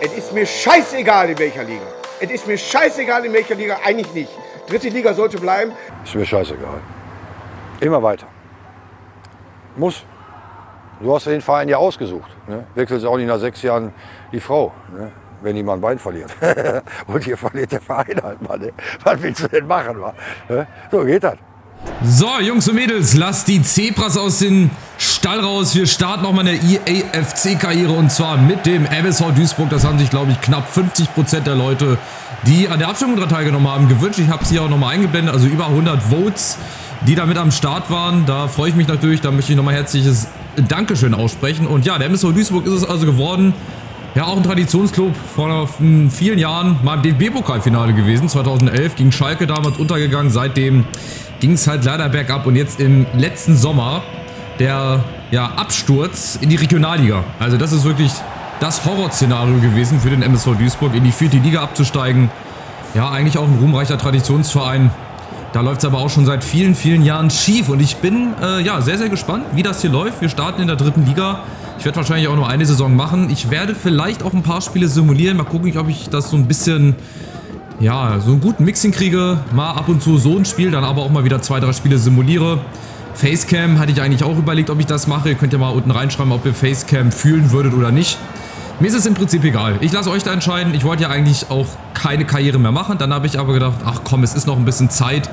Es ist mir scheißegal in welcher Liga. Es ist mir scheißegal in welcher Liga, eigentlich nicht. Dritte Liga sollte bleiben. Ist mir scheißegal. Immer weiter. Muss. Du hast den Verein ja ausgesucht. Ne? Wechselst auch nicht nach 6 Jahren die Frau, ne? Wenn jemand ein Bein verliert. Und hier verliert der Verein halt mal. Ne? Was willst du denn machen? Ne? So geht das. So, Jungs und Mädels, lasst die Zebras aus dem Stall raus. Wir starten nochmal eine EAFC-Karriere und zwar mit dem MSV Duisburg. Das haben sich, glaube ich, knapp 50% der Leute, die an der Abstimmung daran teilgenommen haben, gewünscht. Ich habe es hier auch nochmal eingeblendet, also über 100 Votes, die da mit am Start waren. Da freue ich mich natürlich, da möchte ich nochmal herzliches Dankeschön aussprechen. Und ja, der MSV Duisburg ist es also geworden. Ja, auch ein Traditionsclub vor vielen Jahren, mal im DFB-Pokalfinale gewesen, 2011, gegen Schalke damals untergegangen. Seitdem ging es halt leider bergab und jetzt im letzten Sommer der Absturz in die Regionalliga. Also das ist wirklich das Horrorszenario gewesen für den MSV Duisburg, in die 4. Liga abzusteigen. Ja, eigentlich auch ein ruhmreicher Traditionsverein. Da läuft es aber auch schon seit vielen, vielen Jahren schief und ich bin sehr, sehr gespannt, wie das hier läuft. Wir starten in der 3. Liga. Ich werde wahrscheinlich auch nur eine Saison machen. Ich werde vielleicht auch ein paar Spiele simulieren. Mal gucken, ob ich das so ein bisschen, so einen guten Mix hinkriege. Mal ab und zu so ein Spiel, dann aber auch mal wieder 2, 3 Spiele simuliere. Facecam hatte ich eigentlich auch überlegt, ob ich das mache. Ihr könnt ja mal unten reinschreiben, ob ihr Facecam fühlen würdet oder nicht. Mir ist es im Prinzip egal. Ich lasse euch da entscheiden. Ich wollte ja eigentlich auch keine Karriere mehr machen. Dann habe ich aber gedacht, ach komm, es ist noch ein bisschen Zeit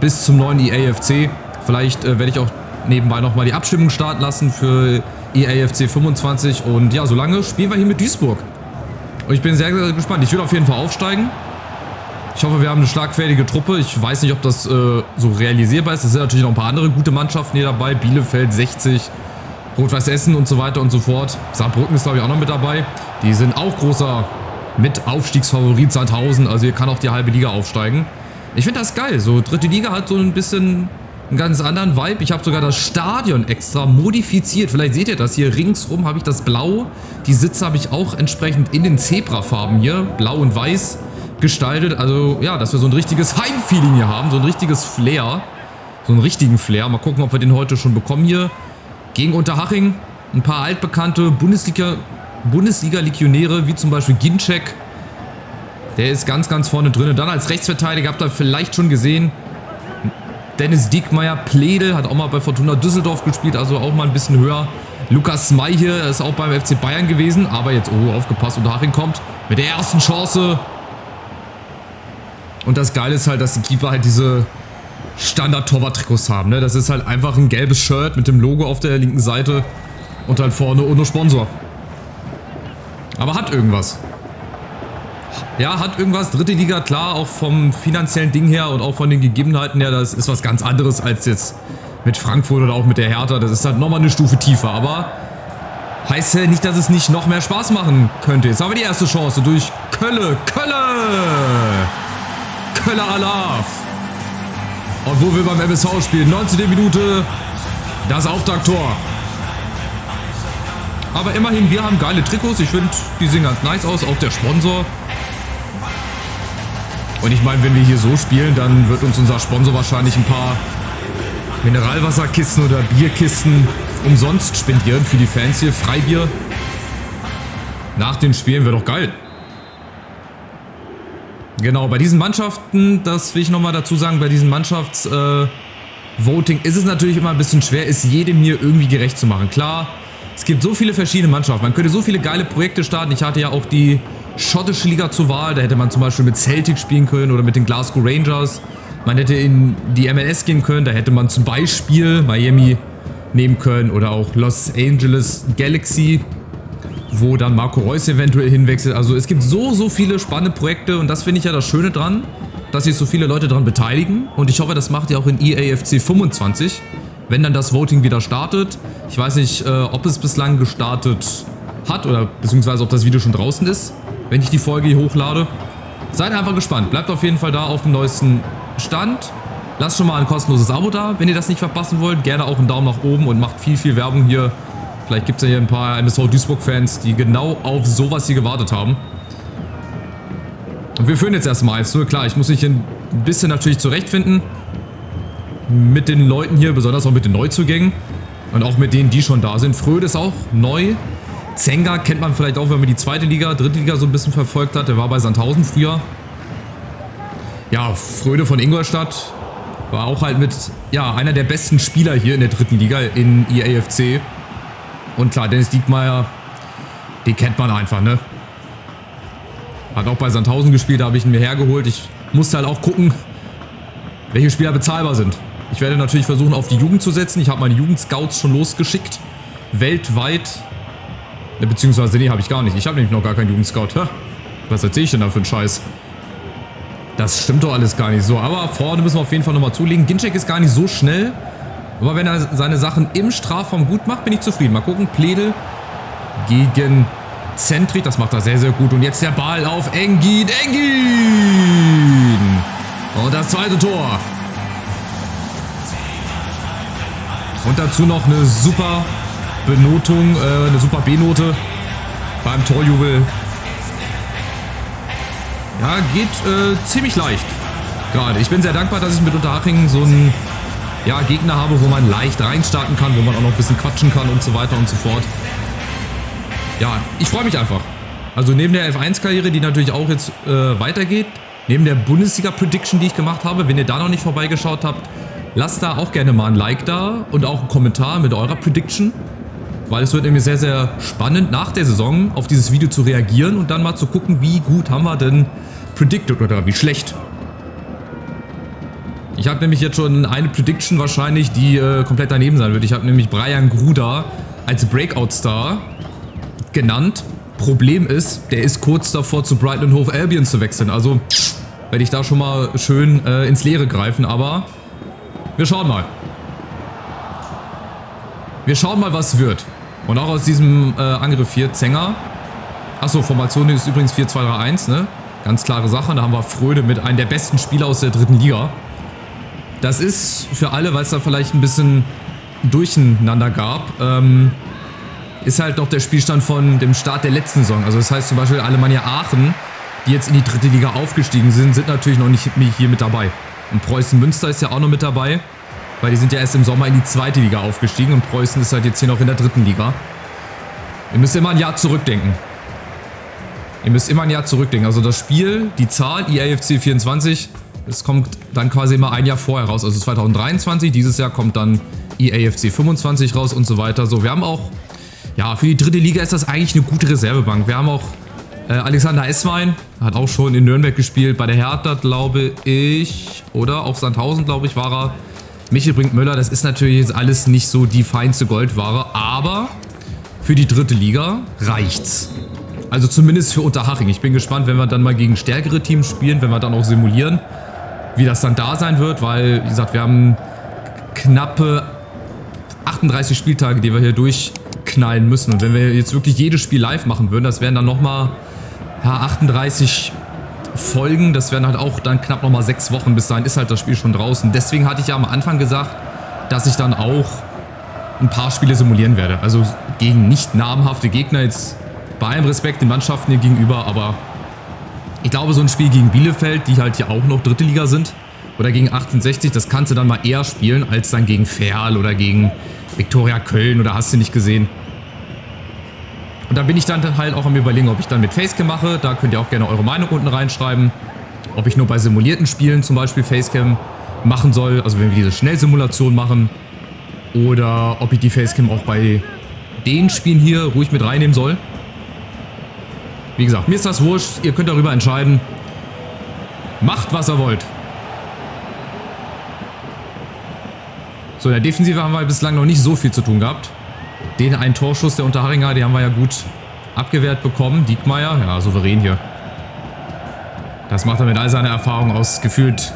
bis zum neuen EAFC. Vielleicht werde ich auch nebenbei nochmal die Abstimmung starten lassen für EAFC 25. Und ja, solange spielen wir hier mit Duisburg. Und ich bin sehr, sehr gespannt. Ich will auf jeden Fall aufsteigen. Ich hoffe, wir haben eine schlagfertige Truppe. Ich weiß nicht, ob das so realisierbar ist. Es sind natürlich noch ein paar andere gute Mannschaften hier dabei. Bielefeld, 60, Rot-Weiß Essen und so weiter und so fort. Saarbrücken ist, glaube ich, auch noch mit dabei. Die sind auch großer Mit-Aufstiegsfavorit seit 1000. Also hier kann auch die halbe Liga aufsteigen. Ich finde das geil. So, 3. Liga hat so ein bisschen einen ganz anderen Vibe. Ich habe sogar das Stadion extra modifiziert. Vielleicht seht ihr das hier. Ringsrum habe ich das Blau. Die Sitze habe ich auch entsprechend in den Zebrafarben hier, Blau und Weiß, gestaltet. Also ja, dass wir so ein richtiges Heimfeeling hier haben. So ein richtiges Flair. So einen richtigen Flair. Mal gucken, ob wir den heute schon bekommen hier. Gegen Unterhaching. Ein paar altbekannte Bundesliga-Legionäre, wie zum Beispiel Ginczek. Der ist ganz, ganz vorne drin. Dann als Rechtsverteidiger, habt ihr vielleicht schon gesehen, Dennis Diekmeyer, Pledel, hat auch mal bei Fortuna Düsseldorf gespielt, also auch mal ein bisschen höher. Lukas May hier ist auch beim FC Bayern gewesen, aber jetzt, aufgepasst, Unterhaching kommt mit der ersten Chance. Und das Geile ist halt, dass die Keeper halt diese Standard-Torwart-Trikots haben. Ne? Das ist halt einfach ein gelbes Shirt mit dem Logo auf der linken Seite und halt vorne ohne Sponsor. Aber hat irgendwas. Ja, hat irgendwas. 3. Liga, klar, auch vom finanziellen Ding her und auch von den Gegebenheiten her, das ist was ganz anderes als jetzt mit Frankfurt oder auch mit der Hertha. Das ist halt nochmal eine Stufe tiefer, aber heißt ja nicht, dass es nicht noch mehr Spaß machen könnte. Jetzt haben wir die erste Chance durch Kölle Alaf. Und wo wir beim MSV spielen, 19. Minute, das Auftakttor. Aber immerhin, wir haben geile Trikots. Ich finde, die sehen ganz nice aus, auch der Sponsor. Und ich meine, wenn wir hier so spielen, dann wird uns unser Sponsor wahrscheinlich ein paar Mineralwasserkisten oder Bierkisten umsonst spendieren für die Fans hier. Freibier. Nach den Spielen wäre doch geil. Genau, bei diesen Mannschaften, das will ich nochmal dazu sagen, bei diesen Mannschaftsvoting ist es natürlich immer ein bisschen schwer, es jedem hier irgendwie gerecht zu machen. Klar, es gibt so viele verschiedene Mannschaften, man könnte so viele geile Projekte starten. Ich hatte ja auch die schottische Liga zur Wahl, da hätte man zum Beispiel mit Celtic spielen können oder mit den Glasgow Rangers. Man hätte in die MLS gehen können, da hätte man zum Beispiel Miami nehmen können oder auch Los Angeles Galaxy, wo dann Marco Reus eventuell hinwechselt. Also es gibt so viele spannende Projekte und das finde ich ja das Schöne dran, dass sich so viele Leute dran beteiligen und ich hoffe, das macht ihr auch in EAFC 25, wenn dann das Voting wieder startet. Ich weiß nicht, ob es bislang gestartet hat oder beziehungsweise ob das Video schon draußen ist, wenn ich die Folge hier hochlade. Seid einfach gespannt, bleibt auf jeden Fall da auf dem neuesten Stand. Lasst schon mal ein kostenloses Abo da, wenn ihr das nicht verpassen wollt. Gerne auch einen Daumen nach oben und macht viel Werbung hier. Vielleicht gibt es ja hier ein paar MSV Duisburg-Fans, die genau auf sowas hier gewartet haben. Und wir führen jetzt erstmal eins. Klar, ich muss mich hier ein bisschen natürlich zurechtfinden. Mit den Leuten hier, besonders auch mit den Neuzugängen. Und auch mit denen, die schon da sind. Fröde ist auch neu. Zenga kennt man vielleicht auch, wenn man die zweite Liga, dritte Liga so ein bisschen verfolgt hat. Der war bei Sandhausen früher. Ja, Fröde von Ingolstadt war auch halt mit, ja, einer der besten Spieler hier in der dritten Liga in EAFC. Und klar, Dennis Diekmeyer, den kennt man einfach, ne? Hat auch bei Sandhausen gespielt, da habe ich ihn mir hergeholt. Ich musste halt auch gucken, welche Spieler bezahlbar sind. Ich werde natürlich versuchen, auf die Jugend zu setzen. Ich habe meine Jugendscouts schon losgeschickt. Weltweit. Beziehungsweise, nee, habe ich gar nicht. Ich habe nämlich noch gar keinen Jugendscout. Was erzähle ich denn da für einen Scheiß? Das stimmt doch alles gar nicht so. Aber vorne müssen wir auf jeden Fall nochmal zulegen. Ginczek ist gar nicht so schnell. Aber wenn er seine Sachen im Strafraum gut macht, bin ich zufrieden. Mal gucken. Pledel gegen Zentrik. Das macht er sehr, sehr gut. Und jetzt der Ball auf Engin. Engin! Und das zweite Tor. Und dazu noch eine super Benotung, eine super B-Note beim Torjubel. Ja, geht ziemlich leicht gerade. Ich bin sehr dankbar, dass ich mit Unterhaching so einen, ja, Gegner habe, wo man leicht reinstarten kann, wo man auch noch ein bisschen quatschen kann und so weiter und so fort. Ja, ich freue mich einfach. Also neben der F1-Karriere, die natürlich auch jetzt weitergeht, neben der Bundesliga-Prediction, die ich gemacht habe, wenn ihr da noch nicht vorbeigeschaut habt, lasst da auch gerne mal ein Like da und auch einen Kommentar mit eurer Prediction. Weil es wird nämlich sehr, sehr spannend, nach der Saison auf dieses Video zu reagieren und dann mal zu gucken, wie gut haben wir denn predicted oder wie schlecht. Ich habe nämlich jetzt schon eine Prediction wahrscheinlich, die komplett daneben sein wird. Ich habe nämlich Brian Gruda als Breakout-Star genannt. Problem ist, der ist kurz davor zu Brighton and Hove Albion zu wechseln. Also werde ich da schon mal schön ins Leere greifen, aber wir schauen mal. Wir schauen mal, was wird. Und auch aus diesem Angriff hier, Zenger. Achso, Formation ist übrigens 4-2-3-1, ne? Ganz klare Sache. Da haben wir Fröde mit einem der besten Spieler aus der dritten Liga. Das ist für alle, weil es da vielleicht ein bisschen Durcheinander gab, ist halt noch der Spielstand von dem Start der letzten Saison. Also das heißt zum Beispiel Alemannia Aachen, die jetzt in die dritte Liga aufgestiegen sind, sind natürlich noch nicht hier mit dabei. Und Preußen Münster ist ja auch noch mit dabei. Weil die sind ja erst im Sommer in die zweite Liga aufgestiegen und Preußen ist halt jetzt hier noch in der dritten Liga. Ihr müsst immer ein Jahr zurückdenken. Also das Spiel, die Zahl, EAFC 24, das kommt dann quasi immer ein Jahr vorher raus. Also 2023, dieses Jahr kommt dann EAFC 25 raus und so weiter. So, wir haben auch, ja, für die dritte Liga ist das eigentlich eine gute Reservebank. Wir haben auch Alexander Esswein, hat auch schon in Nürnberg gespielt, bei der Hertha, glaube ich, oder auch Sandhausen, glaube ich, war er. Michel Brink-Möller, das ist natürlich jetzt alles nicht so die feinste Goldware, aber für die dritte Liga reicht's. Also zumindest für Unterhaching. Ich bin gespannt, wenn wir dann mal gegen stärkere Teams spielen, wenn wir dann auch simulieren, wie das dann da sein wird, weil, wie gesagt, wir haben knappe 38 Spieltage, die wir hier durchknallen müssen. Und wenn wir jetzt wirklich jedes Spiel live machen würden, das wären dann nochmal 38 Folgen, das wären halt auch dann knapp nochmal 6 Wochen, bis dahin ist halt das Spiel schon draußen. Deswegen hatte ich ja am Anfang gesagt, dass ich dann auch ein paar Spiele simulieren werde. Also gegen nicht namhafte Gegner, jetzt bei allem Respekt den Mannschaften hier gegenüber, aber ich glaube, so ein Spiel gegen Bielefeld, die halt hier auch noch dritte Liga sind, oder gegen 1860, das kannst du dann mal eher spielen, als dann gegen Verl oder gegen Viktoria Köln oder hast du nicht gesehen. Und da bin ich dann halt auch am Überlegen, ob ich dann mit Facecam mache. Da könnt ihr auch gerne eure Meinung unten reinschreiben. Ob ich nur bei simulierten Spielen zum Beispiel Facecam machen soll, also wenn wir diese Schnellsimulation machen. Oder ob ich die Facecam auch bei den Spielen hier ruhig mit reinnehmen soll. Wie gesagt, mir ist das wurscht. Ihr könnt darüber entscheiden. Macht, was ihr wollt. So, in der Defensive haben wir bislang noch nicht so viel zu tun gehabt. Den einen Torschuss der Unterharinger, die haben wir ja gut abgewehrt bekommen. Diekmeyer, ja, souverän hier. Das macht er mit all seiner Erfahrung aus gefühlt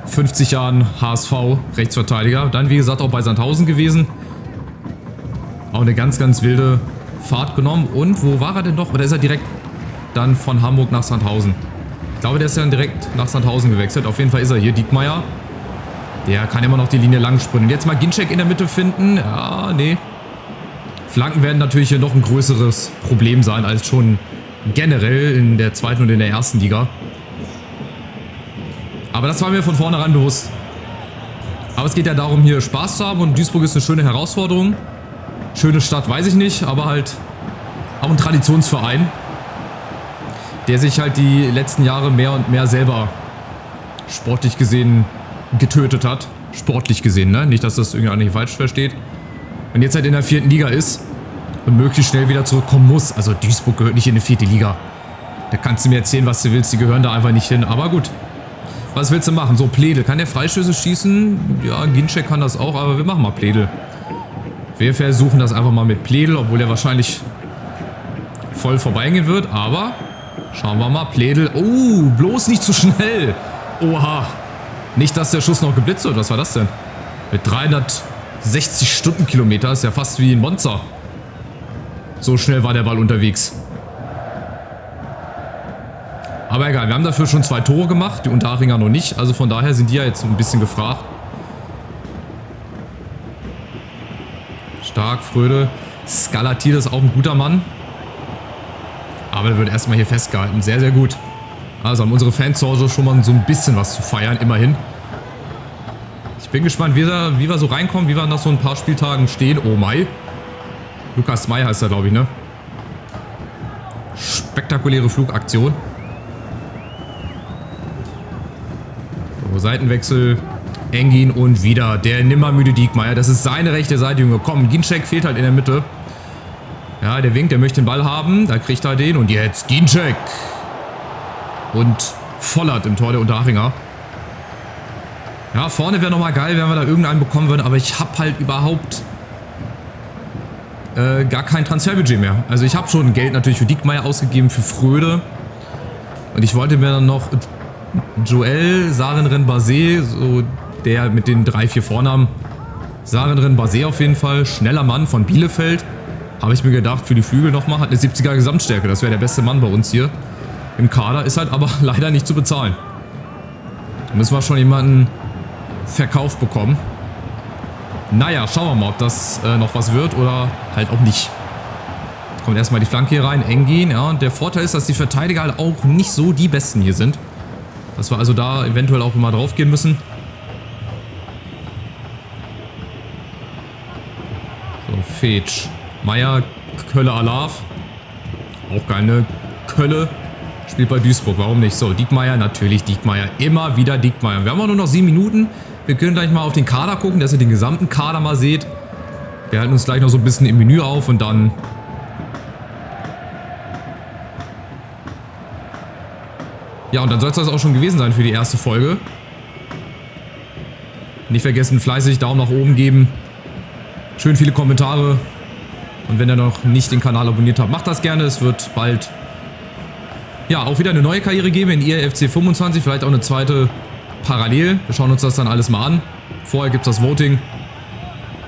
50 Jahren HSV, Rechtsverteidiger. Dann, wie gesagt, auch bei Sandhausen gewesen. Auch eine ganz, ganz wilde Fahrt genommen. Und wo war er denn noch? Oder ist er direkt dann von Hamburg nach Sandhausen? Ich glaube, der ist dann direkt nach Sandhausen gewechselt. Auf jeden Fall ist er hier, Diekmeyer. Der kann immer noch die Linie lang sprinten. Jetzt mal Ginczek in der Mitte finden. Ja, nee. Flanken werden natürlich hier noch ein größeres Problem sein als schon generell in der zweiten und in der ersten Liga. Aber das war mir von vornherein bewusst. Aber es geht ja darum, hier Spaß zu haben und Duisburg ist eine schöne Herausforderung. Schöne Stadt, weiß ich nicht, aber halt auch ein Traditionsverein, der sich halt die letzten Jahre mehr und mehr selber sportlich gesehen getötet hat. Sportlich gesehen, ne? Nicht, dass das irgendwie falsch versteht. Und jetzt halt in der 4. Liga ist und möglichst schnell wieder zurückkommen muss. Also Duisburg gehört nicht in die 4. Liga. Da kannst du mir erzählen, was du willst. Die gehören da einfach nicht hin. Aber gut. Was willst du machen? So, Pledel. Kann der Freistöße schießen? Ja, Ginczek kann das auch, aber wir machen mal Pledel. Wir versuchen das einfach mal mit Pledel, obwohl er wahrscheinlich voll vorbeigehen wird. Aber schauen wir mal. Pledel. Oh, bloß nicht zu schnell. Oha. Nicht, dass der Schuss noch geblitzt wird. Was war das denn? Mit 360 Stundenkilometer ist ja fast wie ein Monster. So schnell war der Ball unterwegs. Aber egal, wir haben dafür schon 2 Tore gemacht, die Unterhachinger noch nicht. Also von daher sind die ja jetzt so ein bisschen gefragt. Stark, Fröde. Skalatides ist auch ein guter Mann. Aber der wird erstmal hier festgehalten. Sehr, sehr gut. Also haben unsere Fans zu Hause schon mal so ein bisschen was zu feiern, immerhin. Ich bin gespannt, wie wir so reinkommen, wie wir nach so ein paar Spieltagen stehen. Oh Mai. Lukas May heißt er, glaube ich, ne? Spektakuläre Flugaktion. So, Seitenwechsel. Engin und wieder der nimmermüde Diekmeyer. Das ist seine rechte Seite, Junge. Komm, Ginczek fehlt halt in der Mitte. Ja, der winkt, der möchte den Ball haben. Da kriegt er den und jetzt Ginczek. Und Vollert im Tor der Unterhachinger. Ja, vorne wäre nochmal geil, wenn wir da irgendeinen bekommen würden, aber ich habe halt überhaupt gar kein Transferbudget mehr. Also ich habe schon Geld natürlich für Diekmeyer ausgegeben, für Fröde. Und ich wollte mir dann noch Joel Sarenren-Basé, so der mit den 3, 4 Vornamen. Sarenren-Basé auf jeden Fall, schneller Mann von Bielefeld. Habe ich mir gedacht, für die Flügel nochmal, hat eine 70er Gesamtstärke, das wäre der beste Mann bei uns hier. Im Kader ist halt aber leider nicht zu bezahlen. Da müssen wir schon jemanden verkauft bekommen. Naja, schauen wir mal, ob das noch was wird oder halt auch nicht. Jetzt kommt erstmal die Flanke hier rein, Engin. Ja, und der Vorteil ist, dass die Verteidiger halt auch nicht so die Besten hier sind. Dass wir also da eventuell auch immer drauf gehen müssen. So, Fetsch. Meier, Kölle, Alav. Auch geil, ne? Kölle. Spielt bei Duisburg, warum nicht? So, Diekmeyer, natürlich Diekmeyer. Immer wieder Diekmeyer. Wir haben auch nur noch 7 Minuten. Wir können gleich mal auf den Kader gucken, dass ihr den gesamten Kader mal seht. Wir halten uns gleich noch so ein bisschen im Menü auf und dann... Ja, und dann soll es das auch schon gewesen sein für die erste Folge. Nicht vergessen, fleißig Daumen nach oben geben. Schön viele Kommentare. Und wenn ihr noch nicht den Kanal abonniert habt, macht das gerne. Es wird bald... Ja, auch wieder eine neue Karriere geben in IRFC 25, vielleicht auch eine zweite parallel. Wir schauen uns das dann alles mal an. Vorher gibt es das Voting.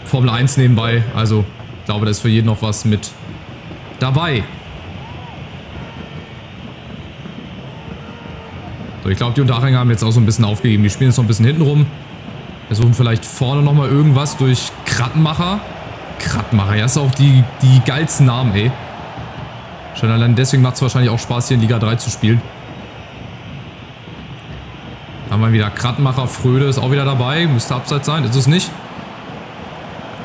Formel 1 nebenbei. Also, ich glaube, da ist für jeden noch was mit dabei. So, ich glaube, die Unterhachinger haben jetzt auch so ein bisschen aufgegeben. Die spielen jetzt noch ein bisschen hinten rum. Versuchen vielleicht vorne nochmal irgendwas durch Krattenmacher. Krattenmacher, ja, ist auch die geilsten Namen, ey. Schon allein deswegen macht es wahrscheinlich auch Spaß, hier in Liga 3 zu spielen. Da haben wir wieder Krattenmacher, Fröde ist auch wieder dabei. Müsste abseits sein, ist es nicht?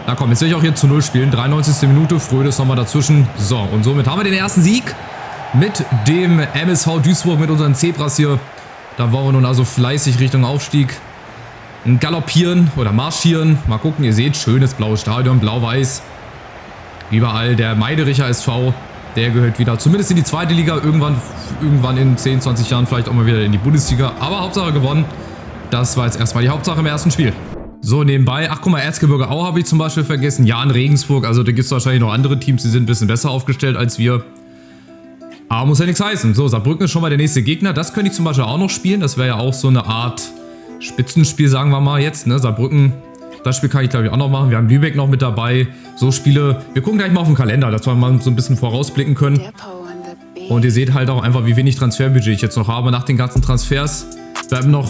Na komm, jetzt will ich auch hier zu 0 spielen. 93. Minute, Fröde ist nochmal dazwischen. So, und somit haben wir den ersten Sieg mit dem MSV Duisburg, mit unseren Zebras hier. Da wollen wir nun also fleißig Richtung Aufstieg galoppieren oder marschieren. Mal gucken, ihr seht, schönes blaues Stadion, blau-weiß. Überall der Meidericher SV. Der gehört wieder, zumindest in die 2. Liga, irgendwann in 10, 20 Jahren vielleicht auch mal wieder in die Bundesliga. Aber Hauptsache gewonnen. Das war jetzt erstmal die Hauptsache im ersten Spiel. So, nebenbei, ach guck mal, Erzgebirge Aue habe ich zum Beispiel vergessen. Ja, in Regensburg, also da gibt es wahrscheinlich noch andere Teams, die sind ein bisschen besser aufgestellt als wir. Aber muss ja nichts heißen. So, Saarbrücken ist schon mal der nächste Gegner. Das könnte ich zum Beispiel auch noch spielen. Das wäre ja auch so eine Art Spitzenspiel, sagen wir mal jetzt, ne? Saarbrücken. Das Spiel kann ich, glaube ich, auch noch machen. Wir haben Lübeck noch mit dabei. So Spiele. Wir gucken gleich mal auf den Kalender, dass wir mal so ein bisschen vorausblicken können. Und ihr seht halt auch einfach, wie wenig Transferbudget ich jetzt noch habe. Nach den ganzen Transfers bleiben noch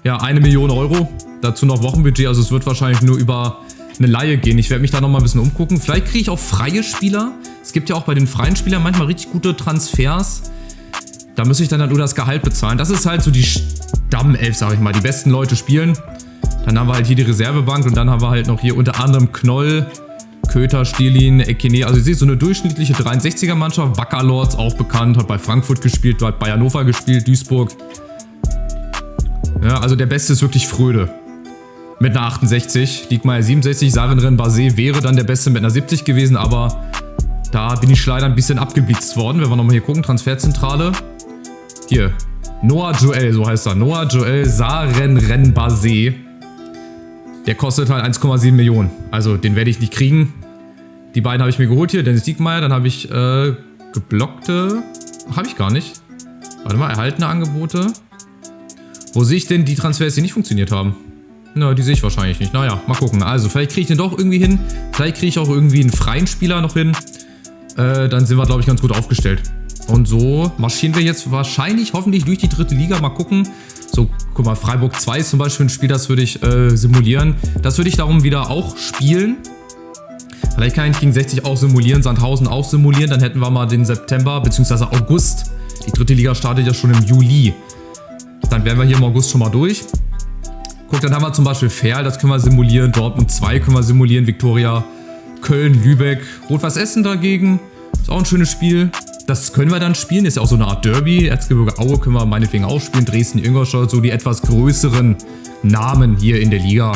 ja, 1 Million Euro. Dazu noch Wochenbudget. Also es wird wahrscheinlich nur über eine Leihe gehen. Ich werde mich da noch mal ein bisschen umgucken. Vielleicht kriege ich auch freie Spieler. Es gibt ja auch bei den freien Spielern manchmal richtig gute Transfers. Da muss ich dann nur das Gehalt bezahlen. Das ist halt so die Stammelf, sage ich mal. Die besten Leute spielen. Dann haben wir halt hier die Reservebank und dann haben wir halt noch hier unter anderem Knoll, Köther, Stierlin, Ekene. Also ihr seht so eine durchschnittliche 63er Mannschaft. Wackerlords auch bekannt, hat bei Frankfurt gespielt, hat bei Hannover gespielt, Duisburg. Ja, also der Beste ist wirklich Fröde. Mit einer 68, Diekmeyer 67, Sarenren Basé wäre dann der Beste mit einer 70 gewesen, aber da bin ich leider ein bisschen abgeblitzt worden. Wenn wir nochmal hier gucken, Transferzentrale. Hier, Noah Joel, so heißt er. Noah Joel Sarenren Basé. Der kostet halt 1,7 Millionen. Also den werde ich nicht kriegen. Die beiden habe ich mir geholt hier. Dennis Diekmeyer, dann habe ich geblockte. Habe ich gar nicht. Warte mal, erhaltene Angebote. Wo sehe ich denn die Transfers, die nicht funktioniert haben? Na, die sehe ich wahrscheinlich nicht. Naja, mal gucken. Also, vielleicht kriege ich den doch irgendwie hin. Vielleicht kriege ich auch irgendwie einen freien Spieler noch hin. Dann sind wir, glaube ich, ganz gut aufgestellt. Und so marschieren wir jetzt wahrscheinlich, hoffentlich durch die 3. Liga. Mal gucken. So, guck mal, Freiburg 2 ist zum Beispiel ein Spiel, das würde ich simulieren. Das würde ich darum wieder auch spielen. Vielleicht kann ich gegen 60 auch simulieren, Sandhausen auch simulieren. Dann hätten wir mal den September bzw. August. Die 3. Liga startet ja schon im Juli. Dann wären wir hier im August schon mal durch. Guck, dann haben wir zum Beispiel Ferl, das können wir simulieren. Dortmund 2 können wir simulieren. Viktoria, Köln, Lübeck. Rot-Weiß Essen dagegen. Ist auch ein schönes Spiel. Das können wir dann spielen. Ist ja auch so eine Art Derby. Erzgebirge Aue können wir meinetwegen auch spielen. Dresden, Ingolstadt, so die etwas größeren Namen hier in der Liga.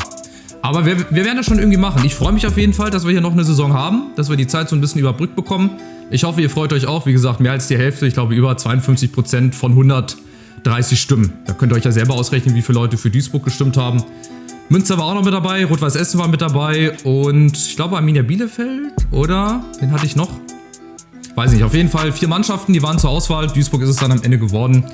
Aber wir werden das schon irgendwie machen. Ich freue mich auf jeden Fall, dass wir hier noch eine Saison haben. Dass wir die Zeit so ein bisschen überbrückt bekommen. Ich hoffe, ihr freut euch auch. Wie gesagt, mehr als die Hälfte. Ich glaube, über 52% von 130 Stimmen. Da könnt ihr euch ja selber ausrechnen, wie viele Leute für Duisburg gestimmt haben. Münster war auch noch mit dabei, Rot-Weiß Essen war mit dabei und ich glaube Arminia Bielefeld, oder? Den hatte ich noch. Weiß nicht, auf jeden Fall 4 Mannschaften, die waren zur Auswahl. Duisburg ist es dann am Ende geworden.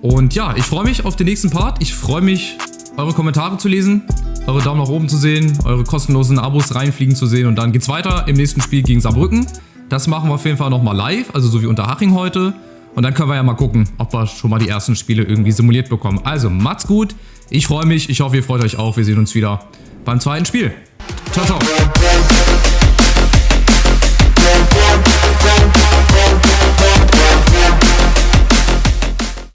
Und ja, ich freue mich auf den nächsten Part. Ich freue mich, eure Kommentare zu lesen, eure Daumen nach oben zu sehen, eure kostenlosen Abos reinfliegen zu sehen. Und dann geht's weiter im nächsten Spiel gegen Saarbrücken. Das machen wir auf jeden Fall nochmal live, also so wie Unterhaching heute. Und dann können wir ja mal gucken, ob wir schon mal die ersten Spiele irgendwie simuliert bekommen. Also macht's gut, ich freue mich, ich hoffe ihr freut euch auch. Wir sehen uns wieder beim zweiten Spiel. Ciao, ciao.